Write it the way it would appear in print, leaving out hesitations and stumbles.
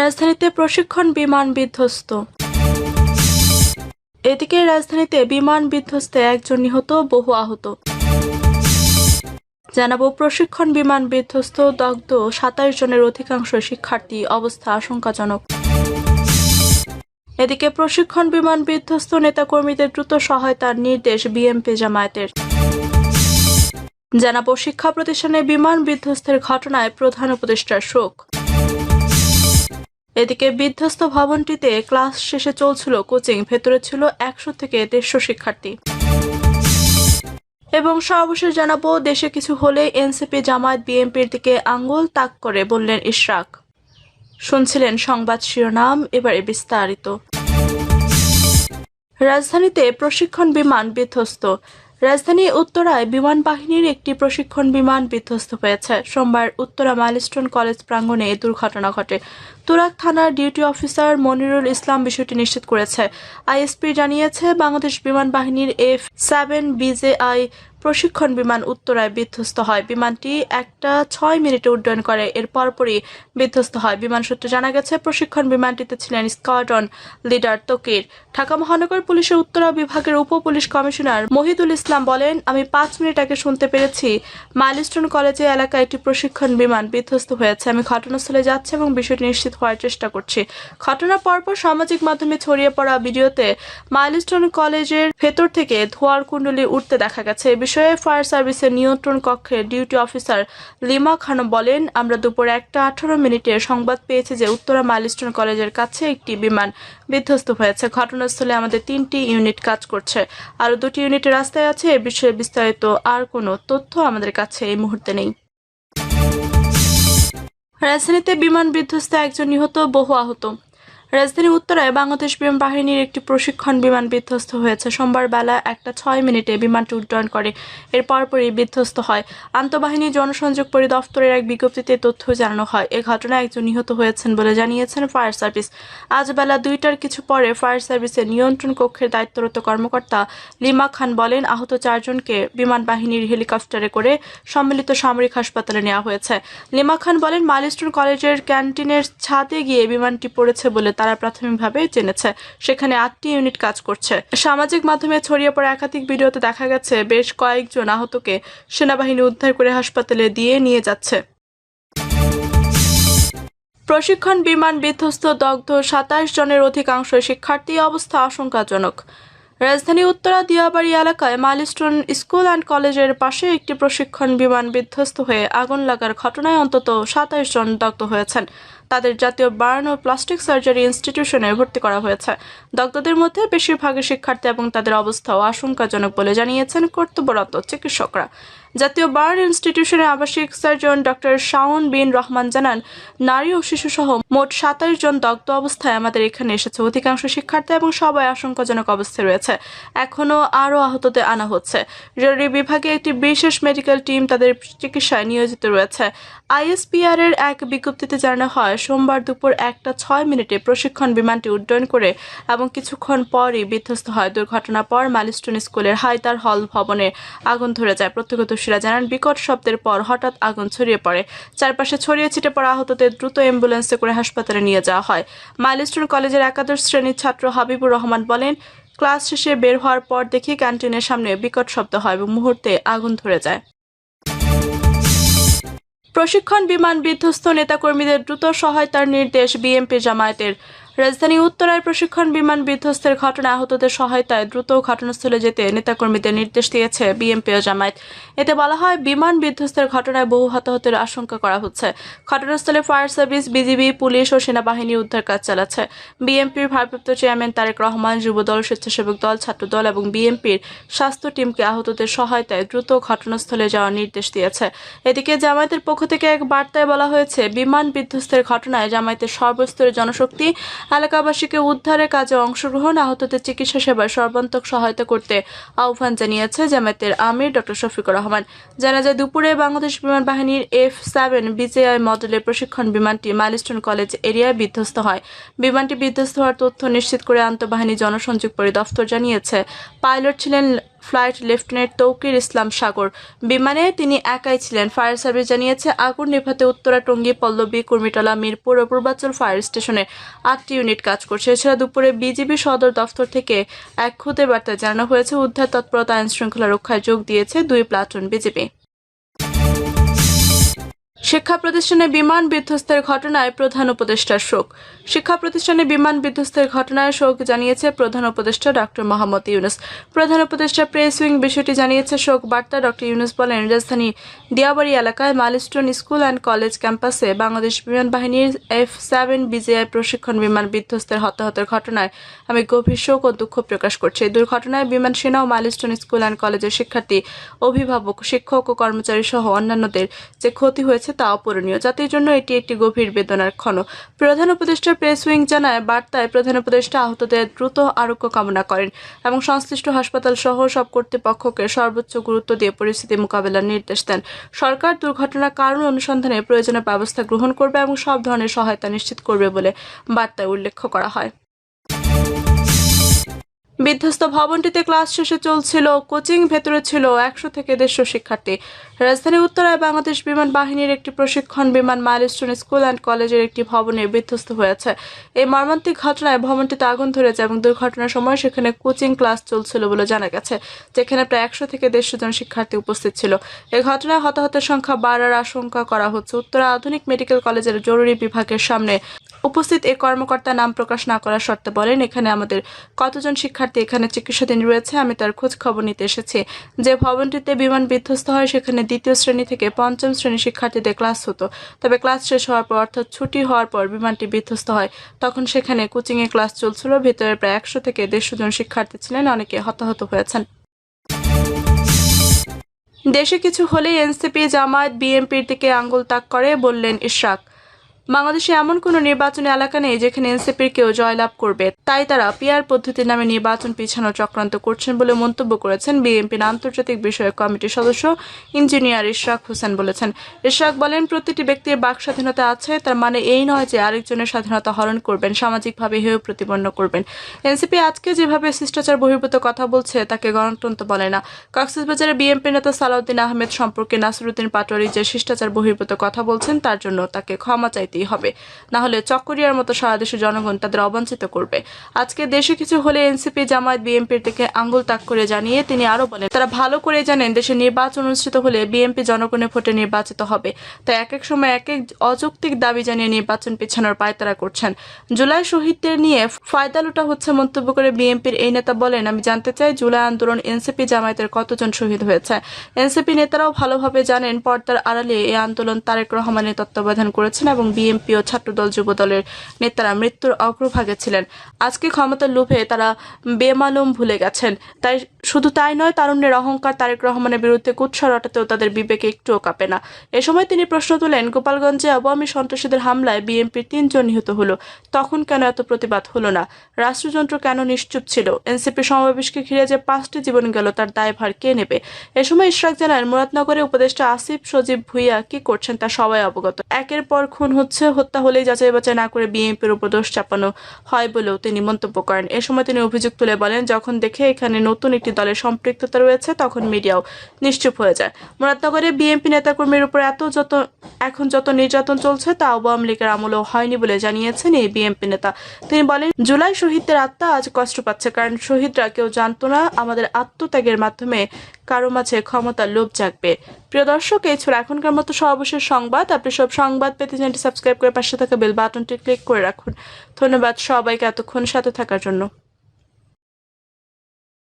রাজধানীতে প্রশিক্ষণ বিমান বিধ্বস্ত। এদিকে রাজধানীতে বিমান বিধ্বস্তে একজন নিহত, বহু আহত। জানাবো প্রশিক্ষণ বিমান বিধ্বস্ত, দগ্ধ 27 জনের অধিকাংশ শিক্ষার্থী, অবস্থা আশঙ্কাজনক। এদিকে প্রশিক্ষণ বিমান বিধ্বস্ত, নেতাকর্মীদের দ্রুত সহায়তার নির্দেশ বিএনপি জামায়াতের। জানাবো শিক্ষা প্রতিষ্ঠানে বিমান বিধ্বস্তের ঘটনায় প্রধান উপদেষ্টার শোক। এদিকে বিধ্বস্ত ভবনটিতে ক্লাস শেষে চলছিল কোচিং, ভেতরে ছিল 100 থেকে 150 শিক্ষার্থী। এবং সর্বশেষ জানাবো দেশে কিছু হলে এনসিপি জামায়াত বিএনপির দিকে আঙ্গুল তাক করে বললেন ইশরাক। শুনছিলেন সংবাদ শিরোনাম, এবারে বিস্তারিত। রাজধানীতে প্রশিক্ষণ বিমান বিধ্বস্ত। রাজধানী উত্তরায় বিমান বাহিনীর একটি প্রশিক্ষণ বিমান বিধ্বস্ত হয়েছে। সোমবার উত্তরা মাইলস্টোন কলেজ প্রাঙ্গণে এ দুর্ঘটনা ঘটে। তুরাগ থানার ডিউটি অফিসার মনিরুল ইসলাম বিষয়টি নিশ্চিত করেছে। আইএসপি জানিয়েছে, বাংলাদেশ বিমান বাহিনীর F-7 BJI প্রশিক্ষণ বিমান উত্তরায় বিধ্বস্ত হয়। বিমানটি 1টা 6 মিনিটে উড্ডয়ন করে, এর পরপরই বিধ্বস্ত হয়। বিমান সূত্রে জানা গেছে, প্রশিক্ষণ বিমানটিতে ছিলেন স্কোয়াড্রন লিডার তকির। ঢাকা মহানগর পুলিশের উত্তরা বিভাগের উপ পুলিশ কমিশনার মহিদুল ইসলাম বলেন, আমি 5 মিনিট আগে শুনতে পেরেছি মাইলস্টোন কলেজে এলাকায় একটি প্রশিক্ষণ বিমান বিধ্বস্ত হয়েছে। আমি ঘটনাস্থলে যাচ্ছি এবং বিষয়টি নিশ্চিত হওয়ার চেষ্টা করছি। ঘটনার পরপর সামাজিক মাধ্যমে ছড়িয়ে পড়া ভিডিওতে মাইলস্টোন কলেজের ভেতর থেকে ধোঁয়ার কুণ্ডলী উঠতে দেখা গেছে। এ বিষয়ে ফায়ার সার্ভিসের নিয়ন্ত্রণ কক্ষের ডিউটি অফিসার লিমা খানম বলেন, আমরা দুপুর 1টা 18 মিনিটে সংবাদ পেয়েছি যে উত্তরা মাইলস্টোন কলেজের কাছে একটি বিমান বিধ্বস্ত হয়েছে। ঘটনাস্থলে আমাদের 3টি ইউনিট কাজ করছে, আরও 2টি ইউনিট রাস্তায় আছে। এ বিষয়ে বিস্তারিত আর কোনো তথ্য আমাদের কাছে এই মুহূর্তে নেই। রাজধানীতে বিমান বিধ্বস্তে একজন নিহত, বহু আহত। রাজধানী উত্তরায় বাংলাদেশ বিমান বাহিনীর একটি প্রশিক্ষণ বিমান বিধ্বস্ত হয়েছে। সোমবার বেলা 1টা 6 মিনিটে বিমানটি উড্ডয়ন করে, এর পরপরই বিধ্বস্ত হয়। আন্তঃবাহিনী জনসংযোগ পরিদপ্তরের এক বিজ্ঞপ্তিতে তথ্য জানানো হয়। এ ঘটনায় একজন নিহত হয়েছেন বলে জানিয়েছেন ফায়ার সার্ভিস। আজ বেলা 2টার কিছু পরে ফায়ার সার্ভিসের নিয়ন্ত্রণ কক্ষের দায়িত্বরত কর্মকর্তা লিমা খান বলেন, আহত 4 জনকে বিমান বাহিনীর হেলিকপ্টারে করে সম্মিলিত সামরিক হাসপাতালে নেওয়া হয়েছে। লিমা খান বলেন, মাইলস্টোন কলেজের ক্যান্টিনের ছাদে গিয়ে বিমানটি পড়েছে বলে তারা প্রাথমিকভাবে জেনেছে। সেখানে 8টি ইউনিট কাজ করছে। সামাজিক মাধ্যমে ছড়িয়ে পড়া একাধিক ভিডিওতে দেখা গেছে বেশ কয়েকজন আহতকে সেনাবাহিনী উদ্ধার করে হাসপাতালে দিয়ে নিয়ে যাচ্ছে। প্রশিক্ষণ বিমান বিধ্বস্ত, দগ্ধ 27 জনের অধিকাংশ শিক্ষার্থী, অবস্থা আশঙ্কাজনক। রাজধানী উত্তরা দিয়াবাড়ি এলাকায় মাইলস্টোন স্কুল অ্যান্ড কলেজের পাশে একটি প্রশিক্ষণ বিমান বিধ্বস্ত হয়ে আগুন লাগার ঘটনায় অন্তত 27 জন দগ্ধ হয়েছেন। তাদের জাতীয় বার্ন ও প্লাস্টিক সার্জারি ইনস্টিটিউশনে ভর্তি করা হয়েছে। দগ্ধদের মধ্যে বেশিরভাগই শিক্ষার্থী এবং তাদের অবস্থাও আশঙ্কাজনক বলে জানিয়েছেন কর্তব্যরত চিকিৎসকরা। জাতীয় বার্ন ইনস্টিটিউশনের আবাসিক সার্জন ডক্টর শাওন বিন রহমান জানান, নারী ও শিশু সহ মোট 27 জন দগ্ধ অবস্থায় আমাদের এখানে এসেছে। অধিকাংশ শিক্ষার্থী এবং সবাই আশঙ্কাজনক অবস্থায় রয়েছে। এখনও আরও আহতদের আনা হচ্ছে। জরুরি বিভাগে একটি বিশেষ মেডিকেল টিম তাদের চিকিৎসায় নিয়োজিত রয়েছে। আইএসপিআর এর এক বিজ্ঞপ্তিতে জানানো হয়, সোমবার দুপুর 1টা 6 মিনিটে প্রশিক্ষণ বিমানটি উড্ডয়ন করে এবং কিছুক্ষণ পরই বিধ্বস্ত হয়। দুর্ঘটনার পর মাইলস্টোন স্কুলের হায়দার হল ভবনে আগুন ধরে যায়। প্রত্যক্ষদর্শীরা জানান, বিকট শব্দের পর হঠাৎ আগুন ছড়িয়ে পড়ে। চারপাশে ছড়িয়ে ছিটে পড়া আহতদের দ্রুত অ্যাম্বুলেন্সে করে হাসপাতালে নিয়ে যাওয়া হয়। মাইলস্টোন কলেজের একাদশ শ্রেণীর ছাত্র হাবিবুর রহমান বলেন, ক্লাস শেষে বের হওয়ার পর দেখি ক্যান্টিনের সামনে বিকট শব্দ হয় এবং মুহূর্তে আগুন ধরে যায়। প্রশিক্ষণ বিমান বিধ্বস্ত, নেতাকর্মীদের দ্রুত সহায়তার নির্দেশ বিএনপি জামায়াতের। রাজধানী উত্তরায় প্রশিক্ষণ বিমান বিধ্বস্তের ঘটনায় আহতদের সহায়তায় দ্রুত ঘটনাস্থলে যেতে নেতাকর্মীদের নির্দেশ দিয়েছে বিএনপি ও জামায়াত। এতে বলা হয়, বিমান বিধ্বস্তের ঘটনায় বহু হতাহতের আশঙ্কা করা হচ্ছে। ঘটনাস্থলে ফায়ার সার্ভিস, বিজিবি, পুলিশ ও সেনাবাহিনী উদ্ধার কাজ চালাচ্ছে। বিএনপির ভারপ্রাপ্ত চেয়ারম্যান তারেক রহমান যুবদল, স্বেচ্ছাসেবক দল, ছাত্রদল এবং বিএনপির স্বাস্থ্য টিমকে আহতদের সহায়তায় দ্রুত ঘটনাস্থলে যাওয়ার নির্দেশ দিয়েছে। এদিকে জামায়াতের পক্ষ থেকে এক বার্তায় বলা হয়েছে, বিমান বিধ্বস্তের ঘটনায় জামায়াতের সর্বস্তরের জনশক্তি এলাকাবাসীকে উদ্ধারের কাজে অংশগ্রহণ, আহতদের চিকিৎসা সেবায় সর্বান্তক সহায়তা করতে আহ্বান জানিয়েছে জামায়াতের আমির ডক্টর শফিকুর রহমান। জানা যায়, দুপুরে বাংলাদেশ বিমান বাহিনীর F-7 BJI মডেলের প্রশিক্ষণ বিমানটি মাইলস্টোন কলেজ এরিয়ায় বিধ্বস্ত হয়। বিমানটি বিধ্বস্ত হওয়ার তথ্য নিশ্চিত করে আন্তঃবাহিনী জনসংযোগ পরিদপ্তর জানিয়েছে, পাইলট ছিলেন ফ্লাইট লেফটেন্যান্ট তৌকির ইসলাম সাগর। বিমানে তিনি একাই ছিলেন। ফায়ার সার্ভিস জানিয়েছে, আগুন নেভাতে উত্তরা, টঙ্গী, পল্লবী, কুর্মিটোলা, মিরপুর ও পূর্বাঞ্চল ফায়ার স্টেশনে 8টি ইউনিট কাজ করছে। এছাড়া দুপুরে বিজিবি সদর দফতর থেকে এক খুদে বার্তায় জানানো হয়েছে, উদ্ধার তৎপরতা আইন শৃঙ্খলা রক্ষায় যোগ দিয়েছে 2 প্লাটুন বিজিবি। শিক্ষা প্রতিষ্ঠানে বিমান বিধ্বস্তের ঘটনায় প্রধান উপদেষ্টার শোক। শিক্ষা প্রতিষ্ঠানে বিমান বিধ্বস্তের ঘটনায় শোক জানিয়েছে প্রধান উপদেষ্টা ডক্টর মোহাম্মদ ইউনূস। প্রধান উপদেষ্টা প্রেস উইং বিষয়টি জানিয়েছে। শোক বার্তা ডক্টর ইউনূস বলেন, রাজধানী দিয়াবাড়ি এলাকায় মাইলস্টোন স্কুল অ্যান্ড কলেজ ক্যাম্পাসে বাংলাদেশ বিমান বাহিনীর F-7 বিজিআই প্রশিক্ষণ বিমান বিধ্বস্তের হতাহতের ঘটনায় আমি গভীর শোক ও দুঃখ প্রকাশ করছি। এই দুর্ঘটনায় বিমান সেনা ও মাইলস্টোন স্কুল অ্যান্ড কলেজের শিক্ষার্থী, অভিভাবক, শিক্ষক ও কর্মচারী সহ অন্যান্যদের যে ক্ষতি হয়েছে তা অপূরণীয়। জাতির জন্য এটি একটি গভীর বেদনার ক্ষণ। প্রধান উপদেষ্টা প্রেস উইং জানায়, বার্তায় প্রধান উপদেষ্টা আহতদের দ্রুত আরোগ্য কামনা করেন এবং সংশ্লিষ্ট হাসপাতাল সহ সব কর্তৃপক্ষকে সর্বোচ্চ গুরুত্ব দিয়ে পরিস্থিতি মোকাবেলার নির্দেশ দেন। সরকার দুর্ঘটনার কারণ অনুসন্ধানে প্রয়োজনীয় ব্যবস্থা গ্রহণ করবে এবং সব ধরনের সহায়তা নিশ্চিত করবে বলে বার্তায় উল্লেখ করা হয়। বিধ্বস্ত ভবনটিতে ক্লাস শেষে চলছিল কোচিং, ভেতরে ছিল 100 থেকে 150 শিক্ষার্থী। রাজধানী উত্তরায় বাংলাদেশ বিমান বাহিনীর একটি প্রশিক্ষণ বিমান মাইলস্টোন স্কুল অ্যান্ড কলেজের একটি ভবনে বিধ্বস্ত হয়েছে। এই মর্মান্তিক ঘটনায় ভবনটিতে আগুন ধরেছে এবং দুর্ঘটনার সময় সেখানে কোচিং ক্লাস চলছিল বলে জানা গেছে, যেখানে প্রায় 100 থেকে 150 জন শিক্ষার্থী উপস্থিত ছিল। এই ঘটনায় হতাহতের সংখ্যা বাড়ার আশঙ্কা করা হচ্ছে। উত্তরা আধুনিক মেডিকেল কলেজের জরুরি বিভাগের সামনে উপস্থিত এই কর্মকর্তা নাম প্রকাশ না করার শর্তে বলেন, এখানে আমাদের কতজন শিক্ষার্থী এখানে চিকিৎসাধীন রয়েছে আমি তার খোঁজ খবর নিতে এসেছি। যে ভবনটিতে বিমান বিধ্বস্ত হয় সেখানে 2য় শ্রেণী থেকে 5ম শ্রেণীর শিক্ষার্থীদের ক্লাস হতো। তবে ক্লাস শেষ হওয়ার পর, অর্থাৎ ছুটি হওয়ার পর বিমানটি বিধ্বস্ত হয়। তখন সেখানে কোচিংয়ে ক্লাস চলছিল। ভেতরে প্রায় 100 থেকে 150 জন শিক্ষার্থী ছিলেন। অনেকে হতাহত হয়েছেন। দেশে কিছু হলেই এনসিপি, জামায়াত, বিএনপির দিকে আঙুল তাক করে বললেন ইশরাক। বাংলাদেশে এমন কোনো নির্বাচনী এলাকা নেই যেখানে এনসিপির কেউ জয়লাভ করবে, তাই তারা পিআর পদ্ধতির নামে নির্বাচন পিছানোর চক্রান্ত করছেন বলে মন্তব্য করেছেন বিএনপির আন্তর্জাতিক বিষয়ক কমিটির সদস্য ইঞ্জিনিয়ার ইশরাক হোসেন বলেছেন। ইশরাক বলেন, প্রতিটি ব্যক্তির বাক স্বাধীনতা আছে, তার মানে এই নয় যে আরেকজনের স্বাধীনতা হরণ করবেন, সামাজিকভাবে হেয় প্রতিপন্ন করবেন। এনসিপি আজকে যেভাবে শিষ্টাচার বহির্ভূত কথা বলছে তাকে গণতন্ত্র বলে না। কক্সবাজারে বিএনপি নেতা সালাউদ্দিন আহমেদ সম্পর্কে নাসিরউদ্দিন পাটোয়ারি যে শিষ্টাচার বহির্ভূত কথা বলছেন তার জন্য তাকে ক্ষমা চাইতে হবে, না হলে চকরিয়ার মতো সারা দেশের জনগণ তাদের অবাঞ্ছিত করবে। আজকে দেশে কিছু হলে এনসিপি, জামায়াত, বিএনপির দিকে আঙ্গুল তাক করে জানিয়ে তিনি আরো বলেন, তারা ভালো করে জানেন দেশে নির্বাচন অনুষ্ঠিত হলে বিএনপি জনগণের ভোটে নির্বাচিত হবে, তাই এক এক সময় এক এক অযৌক্তিক দাবি জানিয়ে নির্বাচন পিছানোর পায়তারা করছেন। জুলাই শহীদদের নিয়ে ফায়দা লুটা হচ্ছে মন্তব্য করে বিএনপির এই নেতা বলেন, আমি জানতে চাই জুলাই আন্দোলন এনসিপি, জামায়াতের কতজন শহীদ হয়েছে। এনসিপি নেতারাও ভালোভাবে জানেন পর্দার আড়ালে এই আন্দোলন তারেক রহমানের তত্ত্বাবধান করেছেন এবং বিএনপি ও ছাত্রদল, যুবদলের নেতারা মৃত্যুর অগ্রভাগে ছিলেন। আজকে ক্ষমতার লোভে তারা বেমালুম ভুলে গেছেন। তাই শুধু তাই নয়, তারুণ্যের অহংকার তারেক রহমানের বিরুদ্ধে কুৎসা রটাতেও তাদের বিবেকে একটুও কাঁপে না। এ সময় তিনি প্রশ্ন তোলেন, গোপালগঞ্জে আওয়ামী সন্ত্রাসীদের হামলায় বিএনপির 3 জন নিহত হলো, তখন কেন এত প্রতিবাদ হলো না? রাষ্ট্রযন্ত্র কেন নিশ্চুপ ছিল? এনসিপি সমাবেশকে ঘিরে যে 5টি জীবন গেল তার দায়ভার কে নেবে? এ সময় ইশরাক জানান, মুরাদনগরে উপদেষ্টা আসিফ সজীব ভুঁইয়া কি করছেন তা সবাই অবগত। একের পর খুন হচ্ছে, হত্যা হলেই যাচাই বাছাই না করে বিএনপির উপর দোষ চাপানো হয় বলেও তিনি মন্তব্য করেন। এ সময় তিনি অভিযোগ তুলে বলেন, যখন দেখে এখানে নতুন একটি দলের সম্পৃক্ততা রয়েছে তখন মিডিয়াও নিশ্চুপ হয়ে যায়। মুরাদনগরে বিএনপি নেতাকর্মীর উপর এখন যত নির্যাতন চলছে তা আওয়ামী লীগের আমলেও হয়নি বলে জানিয়েছেন এই বিএনপি নেতা। তিনি বলেন, জুলাই শহীদদের আত্মা আজ কষ্ট পাচ্ছে, কারণ শহীদরা কেউ জানতো না আমাদের আত্মত্যাগের মাধ্যমে কারো মাঝে ক্ষমতার লোভ জাগবে। প্রিয় দর্শক, এই ছিল এখনকার মতো সর্বশেষ সংবাদ। আপনি সব সংবাদ পেতে চ্যানেলটি সাবস্ক্রাইব করে পাশে থাকা বেল বাটনটি ক্লিক করে রাখুন। ধন্যবাদ সবাইকে এতক্ষণ সাথে থাকার জন্য।